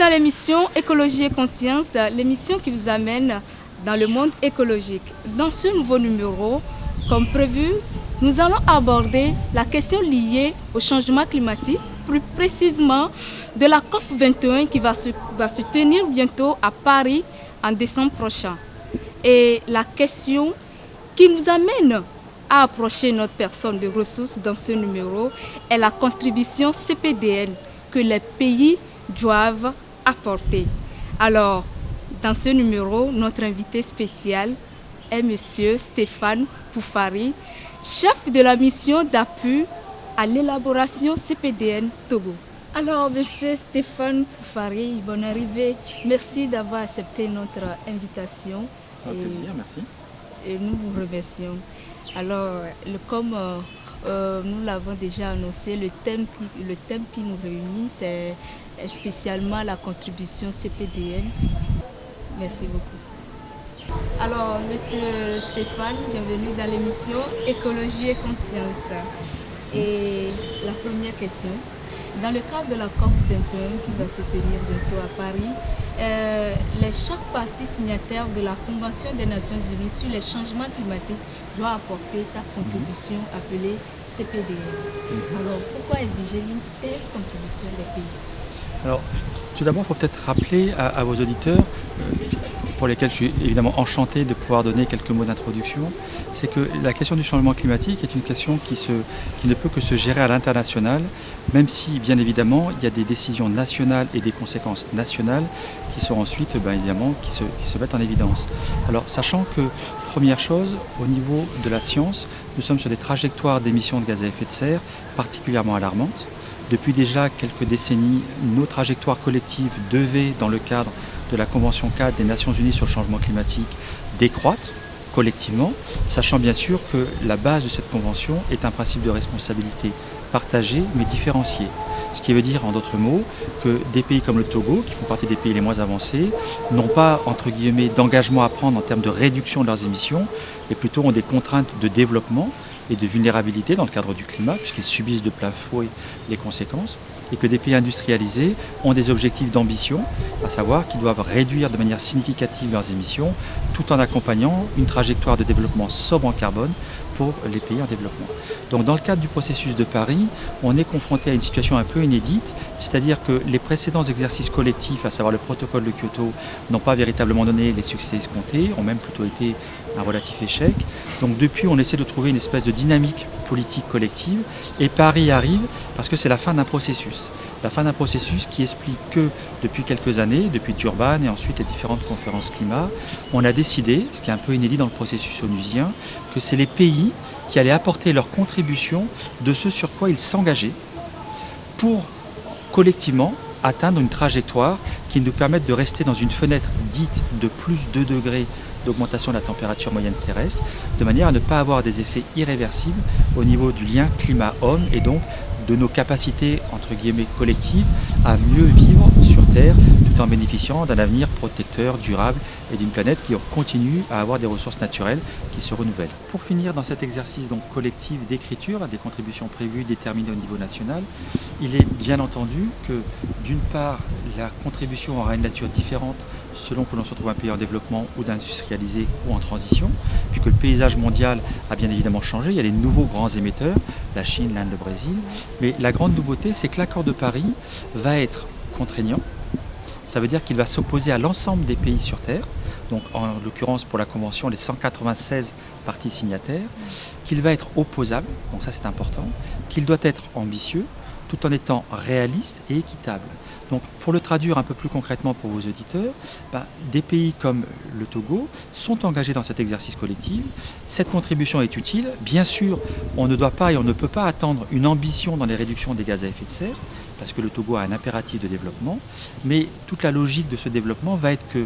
dans l'émission Écologie et Conscience, l'émission qui vous amène dans le monde écologique. Dans ce nouveau numéro, comme prévu, nous allons aborder la question liée au changement climatique, plus précisément de la COP21 qui va se tenir bientôt à Paris en décembre prochain. Et la question qui nous amène à approcher notre personne de ressources dans ce numéro est la contribution CPDN que les pays doivent apporter. Alors, dans ce numéro, notre invité spécial est M. Stéphane Poufari, chef de la mission d'appui à l'élaboration CPDN Togo. Alors, M. Stéphane Poufari, bonne arrivée. Merci d'avoir accepté notre invitation. C'est un plaisir, merci. Et nous vous remercions. Alors, comme nous l'avons déjà annoncé, le thème qui nous réunit, c'est spécialement la contribution CPDN. Merci beaucoup. Alors, Monsieur Stéphane, bienvenue dans l'émission Écologie et Conscience. Et la première question, dans le cadre de la COP21 qui va se tenir bientôt à Paris, chaque partie signataire de la Convention des Nations Unies sur les changements climatiques doit apporter sa contribution appelée CPDN. Alors, pourquoi exiger une telle contribution des pays? Alors, tout d'abord, il faut peut-être rappeler à vos auditeurs, pour lesquels je suis évidemment enchanté de pouvoir donner quelques mots d'introduction, c'est que la question du changement climatique est une question qui ne peut que se gérer à l'international, même si, bien évidemment, il y a des décisions nationales et des conséquences nationales qui sont ensuite, évidemment, qui se mettent en évidence. Alors, sachant que, première chose, au niveau de la science, nous sommes sur des trajectoires d'émissions de gaz à effet de serre particulièrement alarmantes. Depuis déjà quelques décennies, nos trajectoires collectives devaient, dans le cadre de la Convention 4 des Nations Unies sur le changement climatique, décroître collectivement, sachant bien sûr que la base de cette convention est un principe de responsabilité partagée mais différencié. Ce qui veut dire, en d'autres mots, que des pays comme le Togo, qui font partie des pays les moins avancés, n'ont pas, entre guillemets, d'engagement à prendre en termes de réduction de leurs émissions, et plutôt ont des contraintes de développement et de vulnérabilité dans le cadre du climat, puisqu'ils subissent de plein fouet les conséquences, et que des pays industrialisés ont des objectifs d'ambition, à savoir qu'ils doivent réduire de manière significative leurs émissions, tout en accompagnant une trajectoire de développement sobre en carbone pour les pays en développement. Donc dans le cadre du processus de Paris, on est confronté à une situation un peu inédite, c'est-à-dire que les précédents exercices collectifs, à savoir le protocole de Kyoto, n'ont pas véritablement donné les succès escomptés, ont même plutôt été un relatif échec. Donc depuis, on essaie de trouver une espèce de dynamique politique collective, et Paris arrive parce que c'est la fin d'un processus. La fin d'un processus qui explique que depuis quelques années, depuis Durban et ensuite les différentes conférences climat, on a décidé, ce qui est un peu inédit dans le processus onusien, que c'est les pays qui allaient apporter leur contribution de ce sur quoi ils s'engageaient pour collectivement atteindre une trajectoire qui nous permette de rester dans une fenêtre dite de plus 2 degrés d'augmentation de la température moyenne terrestre, de manière à ne pas avoir des effets irréversibles au niveau du lien climat-homme et donc de nos capacités, entre guillemets, collectives à mieux vivre sur Terre tout en bénéficiant d'un avenir protecteur, durable et d'une planète qui continue à avoir des ressources naturelles qui se renouvellent. Pour finir dans cet exercice donc collectif d'écriture, des contributions prévues déterminées au niveau national, il est bien entendu que d'une part, la contribution aura une nature différente selon que l'on se trouve un pays en développement ou d'industrialisé ou en transition, puisque le paysage mondial a bien évidemment changé. Il y a les nouveaux grands émetteurs, la Chine, l'Inde, le Brésil. Mais la grande nouveauté, c'est que l'accord de Paris va être contraignant. Ça veut dire qu'il va s'opposer à l'ensemble des pays sur Terre, donc en l'occurrence pour la Convention, les 196 parties signataires, qu'il va être opposable, donc ça c'est important, qu'il doit être ambitieux, tout en étant réaliste et équitable. Donc pour le traduire un peu plus concrètement pour vos auditeurs, des pays comme le Togo sont engagés dans cet exercice collectif. Cette contribution est utile. Bien sûr, on ne doit pas et on ne peut pas attendre une ambition dans les réductions des gaz à effet de serre, parce que le Togo a un impératif de développement, mais toute la logique de ce développement va être que,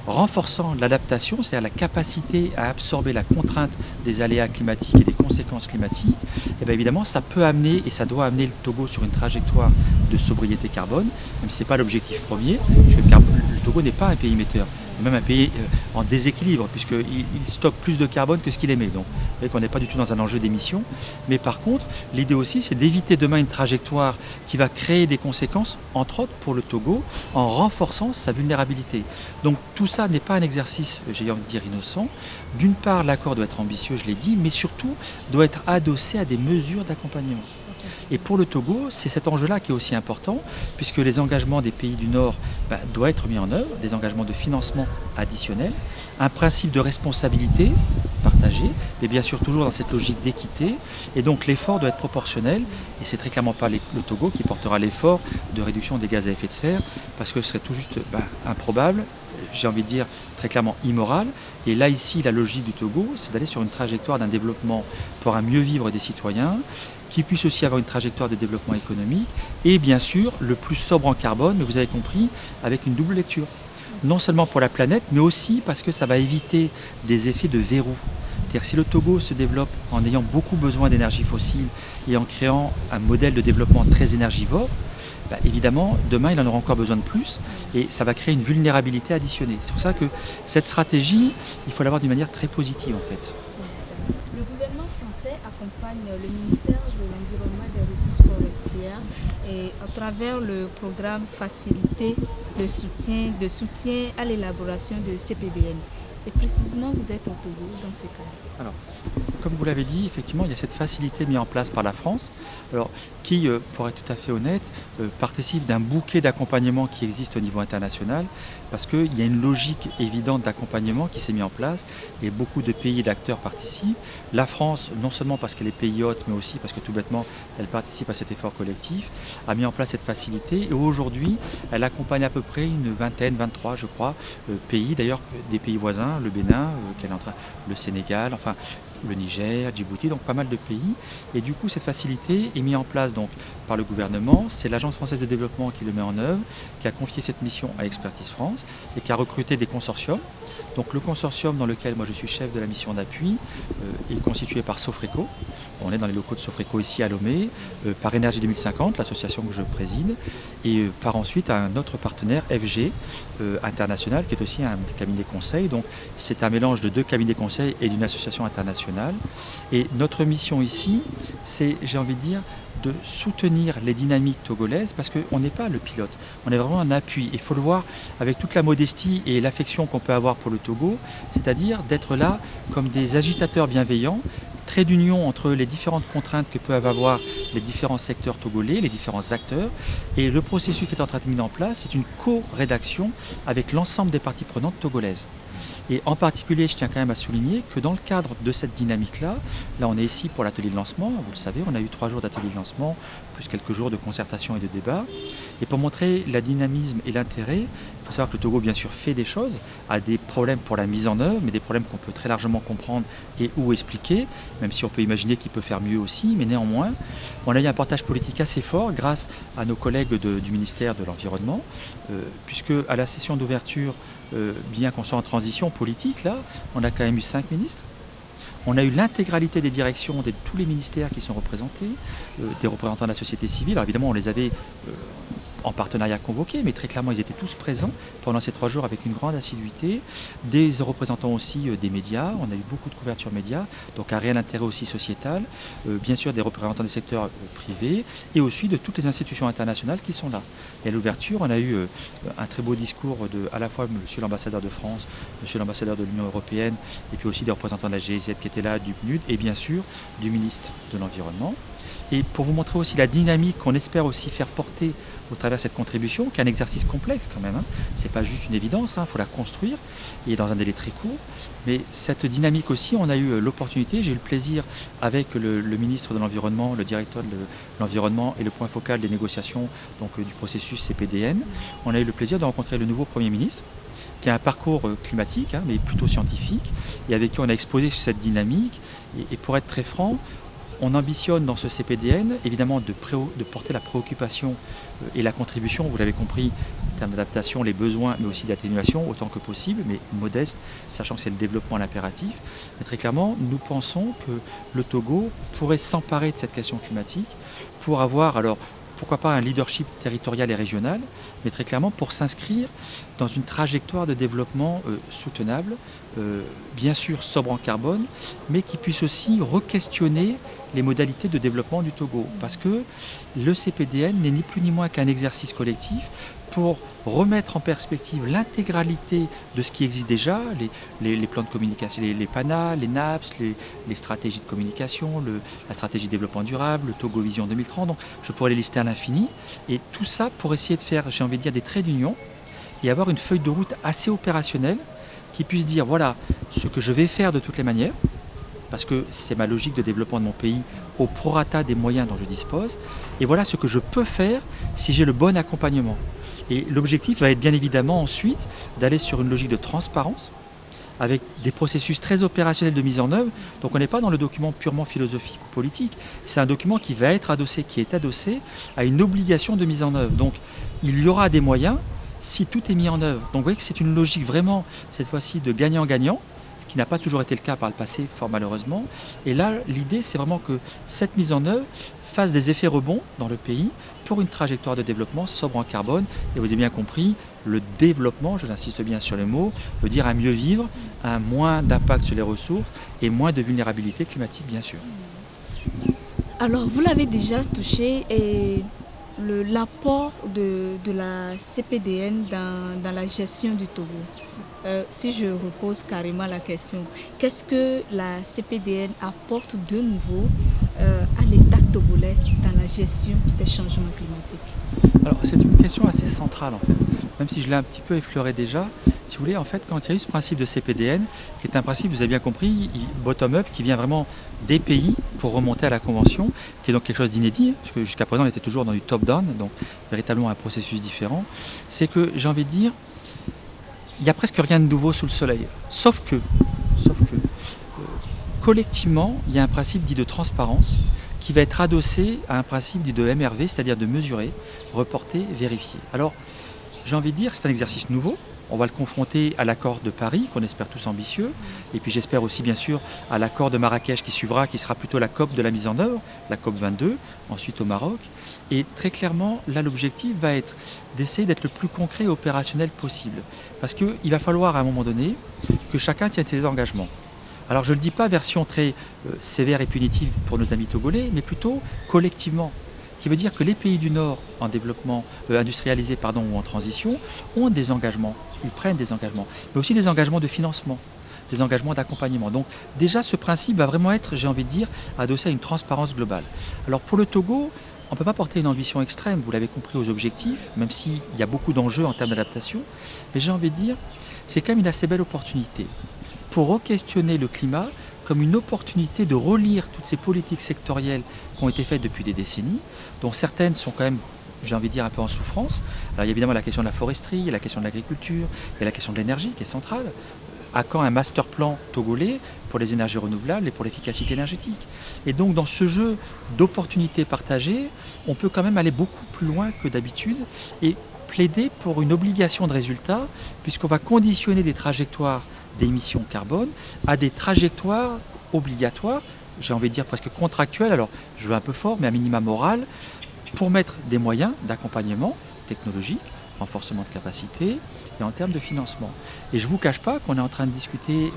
renforçant l'adaptation, c'est-à-dire la capacité à absorber la contrainte des aléas climatiques et des conséquences climatiques, et bien évidemment ça peut amener et ça doit amener le Togo sur une trajectoire de sobriété carbone, même si ce n'est pas l'objectif premier, puisque le Togo n'est pas un pays émetteur. même un pays en déséquilibre, puisqu'il stocke plus de carbone que ce qu'il émet. Donc, vous voyez qu'on n'est pas du tout dans un enjeu d'émission. Mais par contre, l'idée aussi, c'est d'éviter demain une trajectoire qui va créer des conséquences, entre autres pour le Togo, en renforçant sa vulnérabilité. Donc, tout ça n'est pas un exercice, j'ai envie de dire, innocent. D'une part, l'accord doit être ambitieux, je l'ai dit, mais surtout doit être adossé à des mesures d'accompagnement. Et pour le Togo, c'est cet enjeu-là qui est aussi important, puisque les engagements des pays du Nord doivent être mis en œuvre, des engagements de financement additionnels, un principe de responsabilité partagée, mais bien sûr toujours dans cette logique d'équité, et donc l'effort doit être proportionnel, et c'est très clairement pas le Togo qui portera l'effort de réduction des gaz à effet de serre, parce que ce serait tout juste improbable, j'ai envie de dire très clairement immoral, et là ici la logique du Togo, c'est d'aller sur une trajectoire d'un développement pour un mieux vivre des citoyens, qui puisse aussi avoir une trajectoire de développement économique et bien sûr le plus sobre en carbone, mais vous avez compris, avec une double lecture. Non seulement pour la planète, mais aussi parce que ça va éviter des effets de verrou. C'est-à-dire si le Togo se développe en ayant beaucoup besoin d'énergie fossile et en créant un modèle de développement très énergivore, évidemment, demain, il en aura encore besoin de plus et ça va créer une vulnérabilité additionnée. C'est pour ça que cette stratégie, il faut l'avoir d'une manière très positive en fait. Le gouvernement français accompagne le ministère de l'Environnement et des Ressources forestières et à travers le programme Faciliter le soutien à l'élaboration de CPDN. Et précisément, vous êtes au Togo dans ce cadre. Alors, comme vous l'avez dit, effectivement, il y a cette facilité mise en place par la France, alors, qui, pour être tout à fait honnête, participe d'un bouquet d'accompagnement qui existe au niveau international, parce qu'il y a une logique évidente d'accompagnement qui s'est mise en place, et beaucoup de pays et d'acteurs participent. La France, non seulement parce qu'elle est pays hôte, mais aussi parce que tout bêtement, elle participe à cet effort collectif, a mis en place cette facilité, et aujourd'hui, elle accompagne à peu près une vingtaine, 23, je crois, pays, d'ailleurs des pays voisins, le Bénin, le Sénégal, enfin le Niger, Djibouti, donc pas mal de pays. Et du coup, cette facilité est mise en place donc par le gouvernement. C'est l'Agence française de développement qui le met en œuvre, qui a confié cette mission à Expertise France et qui a recruté des consortiums. Donc le consortium dans lequel moi je suis chef de la mission d'appui est constitué par Sofreco. On est dans les locaux de Sofreco ici à Lomé, par Énergie 2050, l'association que je préside, et par ensuite un autre partenaire, FG International, qui est aussi un cabinet conseil. Donc c'est un mélange de deux cabinets conseils et d'une association internationale. Et notre mission ici, c'est, j'ai envie de dire, de soutenir les dynamiques togolaises parce qu'on n'est pas le pilote, on est vraiment un appui. Il faut le voir avec toute la modestie et l'affection qu'on peut avoir pour le Togo, c'est-à-dire d'être là comme des agitateurs bienveillants, trait d'union entre les différentes contraintes que peuvent avoir les différents secteurs togolais, les différents acteurs. Et le processus qui est en train de mettre en place, c'est une co-rédaction avec l'ensemble des parties prenantes togolaises. Et en particulier, je tiens quand même à souligner que dans le cadre de cette dynamique-là, là on est ici pour l'atelier de lancement, vous le savez, on a eu 3 jours d'atelier de lancement, plus quelques jours de concertation et de débat. Et pour montrer la dynamisme et l'intérêt, il faut savoir que le Togo bien sûr fait des choses, a des problèmes pour la mise en œuvre, mais des problèmes qu'on peut très largement comprendre et ou expliquer, même si on peut imaginer qu'il peut faire mieux aussi, mais néanmoins, on a eu un portage politique assez fort grâce à nos collègues du ministère de l'Environnement, puisque à la session d'ouverture, bien qu'on soit en transition politique, là, on a quand même eu 5 ministres. On a eu l'intégralité des directions de tous les ministères qui sont représentés, des représentants de la société civile. Alors évidemment, on les avait en partenariat convoqués, mais très clairement, ils étaient tous présents pendant ces 3 jours avec une grande assiduité. Des représentants aussi des médias, on a eu beaucoup de couverture médias, donc un réel intérêt aussi sociétal. Bien sûr, des représentants des secteurs privés et aussi de toutes les institutions internationales qui sont là. Et à l'ouverture, on a eu un très beau discours de à la fois monsieur l'ambassadeur de France, monsieur l'ambassadeur de l'Union européenne, et puis aussi des représentants de la GIZ qui étaient là, du PNUD, et bien sûr du ministre de l'Environnement. Et pour vous montrer aussi la dynamique qu'on espère aussi faire porter au travers de cette contribution, qui est un exercice complexe quand même, c'est pas juste une évidence, faut la construire, et dans un délai très court. Mais cette dynamique aussi, on a eu l'opportunité, j'ai eu le plaisir avec le ministre de l'Environnement, le directeur de l'Environnement et le point focal des négociations donc, du processus CPDN, on a eu le plaisir de rencontrer le nouveau Premier ministre, qui a un parcours climatique, mais plutôt scientifique, et avec qui on a exposé cette dynamique. Et pour être très franc, on ambitionne dans ce CPDN, évidemment, de porter la préoccupation et la contribution, vous l'avez compris, en termes d'adaptation, les besoins, mais aussi d'atténuation, autant que possible, mais modeste, sachant que c'est le développement l'impératif. Mais très clairement, nous pensons que le Togo pourrait s'emparer de cette question climatique pour avoir, alors, pourquoi pas un leadership territorial et régional, mais très clairement pour s'inscrire dans une trajectoire de développement soutenable, bien sûr sobre en carbone, mais qui puisse aussi re-questionner les modalités de développement du Togo. Parce que le CPDN n'est ni plus ni moins qu'un exercice collectif pour remettre en perspective l'intégralité de ce qui existe déjà, les plans de communication, les PANA, les NAPS, les stratégies de communication, la stratégie de développement durable, le Togo Vision 2030, donc je pourrais les lister à l'infini, et tout ça pour essayer de faire, j'ai envie de dire, des traits d'union et avoir une feuille de route assez opérationnelle qui puisse dire, voilà, ce que je vais faire de toutes les manières, parce que c'est ma logique de développement de mon pays au prorata des moyens dont je dispose, et voilà ce que je peux faire si j'ai le bon accompagnement. Et l'objectif va être bien évidemment ensuite d'aller sur une logique de transparence avec des processus très opérationnels de mise en œuvre. Donc on n'est pas dans le document purement philosophique ou politique, c'est un document qui va être adossé, qui est adossé à une obligation de mise en œuvre. Donc il y aura des moyens si tout est mis en œuvre. Donc vous voyez que c'est une logique vraiment, cette fois-ci, de gagnant-gagnant, ce qui n'a pas toujours été le cas par le passé, fort malheureusement. Et là, l'idée, c'est vraiment que cette mise en œuvre fasse des effets rebonds dans le pays pour une trajectoire de développement sobre en carbone. Et vous avez bien compris, le développement, je l'insiste bien sur le mot, veut dire un mieux vivre, un moins d'impact sur les ressources et moins de vulnérabilité climatique, bien sûr. Alors, vous l'avez déjà touché, et l'apport de la CPDN dans la gestion du Togo. Si je repose carrément la question, qu'est-ce que la CPDN apporte de nouveau à l'État togolais dans la gestion des changements climatiques? Alors c'est une question assez centrale en fait, même si je l'ai un petit peu effleuré déjà. Si vous voulez, en fait, quand il y a eu ce principe de CPDN, qui est un principe, vous avez bien compris, bottom-up, qui vient vraiment des pays pour remonter à la Convention, qui est donc quelque chose d'inédit, parce que jusqu'à présent on était toujours dans du top-down, donc véritablement un processus différent, c'est que j'ai envie de dire, il n'y a presque rien de nouveau sous le soleil, sauf que collectivement, il y a un principe dit de transparence qui va être adossé à un principe dit de MRV, c'est-à-dire de mesurer, reporter, vérifier. Alors, j'ai envie de dire, c'est un exercice nouveau. On va le confronter à l'accord de Paris, qu'on espère tous ambitieux, et puis j'espère aussi bien sûr à l'accord de Marrakech qui suivra, qui sera plutôt la COP de la mise en œuvre, la COP 22, ensuite au Maroc. Et très clairement, là l'objectif va être d'essayer d'être le plus concret et opérationnel possible. Parce qu'il va falloir à un moment donné que chacun tienne ses engagements. Alors je ne le dis pas version très sévère et punitive pour nos amis togolais, mais plutôt collectivement. Qui veut dire que les pays du Nord en développement industrialisé ou en transition ont des engagements, ils prennent des engagements, mais aussi des engagements de financement, des engagements d'accompagnement. Donc déjà ce principe va vraiment être, j'ai envie de dire, adossé à une transparence globale. Alors pour le Togo, on ne peut pas porter une ambition extrême, vous l'avez compris, aux objectifs, même s'il y a beaucoup d'enjeux en termes d'adaptation, mais j'ai envie de dire, c'est quand même une assez belle opportunité pour re-questionner le climat comme une opportunité de relire toutes ces politiques sectorielles qui ont été faites depuis des décennies, dont certaines sont quand même, j'ai envie de dire, un peu en souffrance. Alors il y a évidemment la question de la foresterie, il y a la question de l'agriculture, il y a la question de l'énergie qui est centrale. À quand un master plan togolais pour les énergies renouvelables et pour l'efficacité énergétique? Et donc dans ce jeu d'opportunités partagées, on peut quand même aller beaucoup plus loin que d'habitude et plaider pour une obligation de résultat, puisqu'on va conditionner des trajectoires d'émissions carbone à des trajectoires obligatoires, j'ai envie de dire presque contractuelles, alors je vais un peu fort, mais à minima moral, pour mettre des moyens d'accompagnement technologique, renforcement de capacité et en termes de financement. Et je ne vous cache pas qu'on est en train de discuter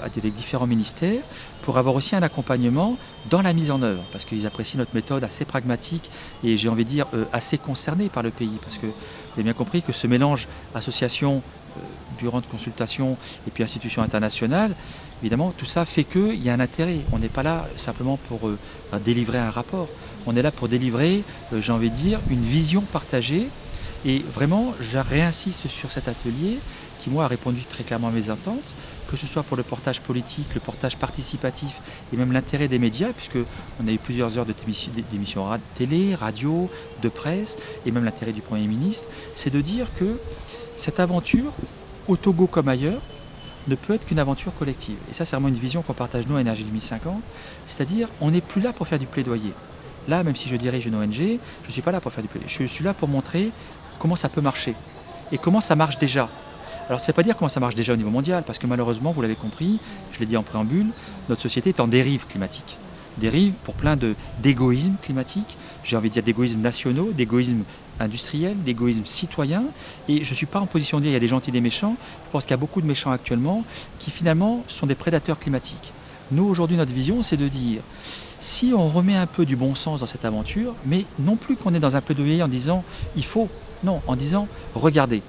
avec différents ministères pour avoir aussi un accompagnement dans la mise en œuvre, parce qu'ils apprécient notre méthode assez pragmatique et j'ai envie de dire assez concernée par le pays, parce que vous avez bien compris que ce mélange association, bureau de consultation et puis institutions internationales, évidemment tout ça fait qu'il y a un intérêt. On n'est pas là simplement pour délivrer un rapport, on est là pour délivrer, j'ai envie de dire, une vision partagée. Et vraiment, je réinsiste sur cet atelier qui, moi, a répondu très clairement à mes attentes, que ce soit pour le portage politique, le portage participatif et même l'intérêt des médias, puisqu'on a eu plusieurs heures d'émissions télé, radio, de presse, et même l'intérêt du Premier ministre, c'est de dire que cette aventure, au Togo comme ailleurs, ne peut être qu'une aventure collective. Et ça, c'est vraiment une vision qu'on partage nous à Énergie 2050, c'est-à-dire on n'est plus là pour faire du plaidoyer. Là, même si je dirige une ONG, je ne suis pas là pour faire du plaidoyer. Je suis là pour montrer comment ça peut marcher et comment ça marche déjà. Alors, ça ne veut pas dire comment ça marche déjà au niveau mondial, parce que malheureusement, vous l'avez compris, je l'ai dit en préambule, notre société est en dérive climatique. dérive pour plein d'égoïsmes climatiques, j'ai envie de dire d'égoïsmes nationaux, d'égoïsmes industriels, d'égoïsmes citoyens. Et je ne suis pas en position de dire qu'il y a des gentils et des méchants. Je pense qu'il y a beaucoup de méchants actuellement qui finalement sont des prédateurs climatiques. Nous, aujourd'hui, notre vision, c'est de dire, si on remet un peu du bon sens dans cette aventure, mais non plus qu'on est dans un plaidoyer en disant, il faut, non, en disant, regardez,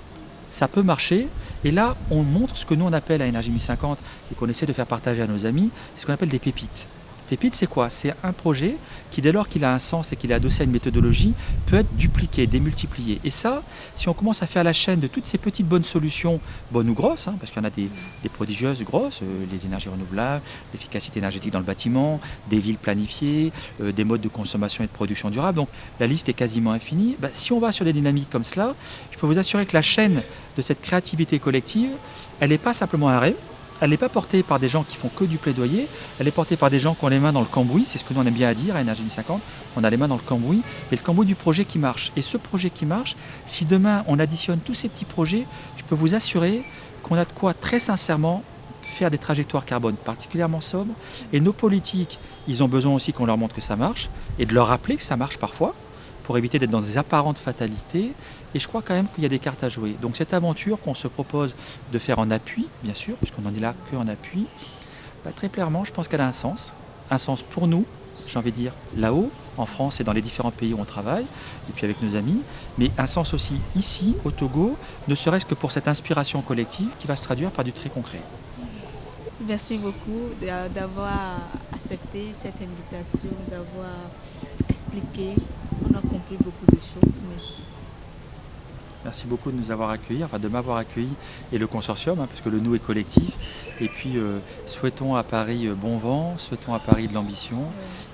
ça peut marcher. Et là, on montre ce que nous, on appelle à Énergie 1050 et qu'on essaie de faire partager à nos amis, c'est ce qu'on appelle des pépites. Pépite, c'est quoi? C'est un projet qui, dès lors qu'il a un sens et qu'il est adossé à une méthodologie, peut être dupliqué, démultiplié. Et ça, si on commence à faire la chaîne de toutes ces petites bonnes solutions, bonnes ou grosses, parce qu'il y en a des prodigieuses grosses, les énergies renouvelables, l'efficacité énergétique dans le bâtiment, des villes planifiées, des modes de consommation et de production durable. Donc la liste est quasiment infinie. Si on va sur des dynamiques comme cela, je peux vous assurer que la chaîne de cette créativité collective, elle n'est pas simplement un rêve. Elle n'est pas portée par des gens qui font que du plaidoyer, elle est portée par des gens qui ont les mains dans le cambouis, c'est ce que nous on aime bien à dire à Énergie 1050, on a les mains dans le cambouis, et le cambouis du projet qui marche. Et ce projet qui marche, si demain on additionne tous ces petits projets, je peux vous assurer qu'on a de quoi très sincèrement faire des trajectoires carbone particulièrement sobres. Et nos politiques, ils ont besoin aussi qu'on leur montre que ça marche, et de leur rappeler que ça marche parfois, pour éviter d'être dans des apparentes fatalités. Et je crois quand même qu'il y a des cartes à jouer. Donc cette aventure qu'on se propose de faire en appui, bien sûr, puisqu'on n'en est là qu'en appui, très clairement, je pense qu'elle a un sens. Un sens pour nous, j'ai envie de dire, là-haut, en France et dans les différents pays où on travaille, et puis avec nos amis, mais un sens aussi ici, au Togo, ne serait-ce que pour cette inspiration collective qui va se traduire par du très concret. Merci beaucoup d'avoir accepté cette invitation, d'avoir expliqué. On a compris beaucoup de choses. Merci. Merci beaucoup de nous avoir accueillis, enfin de m'avoir accueilli et le consortium, parce que le nous est collectif. Et puis souhaitons à Paris bon vent, souhaitons à Paris de l'ambition.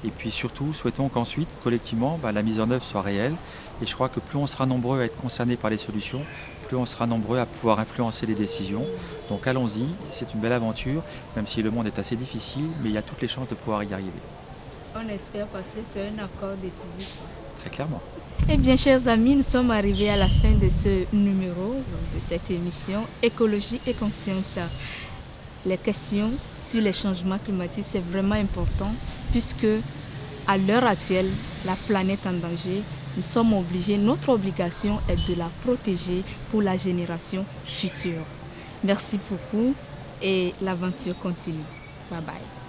Et puis surtout, souhaitons qu'ensuite, collectivement, la mise en œuvre soit réelle. Et je crois que plus on sera nombreux à être concernés par les solutions, plus on sera nombreux à pouvoir influencer les décisions. Donc allons-y, c'est une belle aventure, même si le monde est assez difficile, mais il y a toutes les chances de pouvoir y arriver. On espère passer sur un accord décisif. Très clairement. Eh bien, chers amis, nous sommes arrivés à la fin de ce numéro, de cette émission Écologie et conscience. Les questions sur les changements climatiques, c'est vraiment important puisque à l'heure actuelle, la planète en danger, nous sommes obligés, notre obligation est de la protéger pour la génération future. Merci beaucoup et l'aventure continue. Bye bye.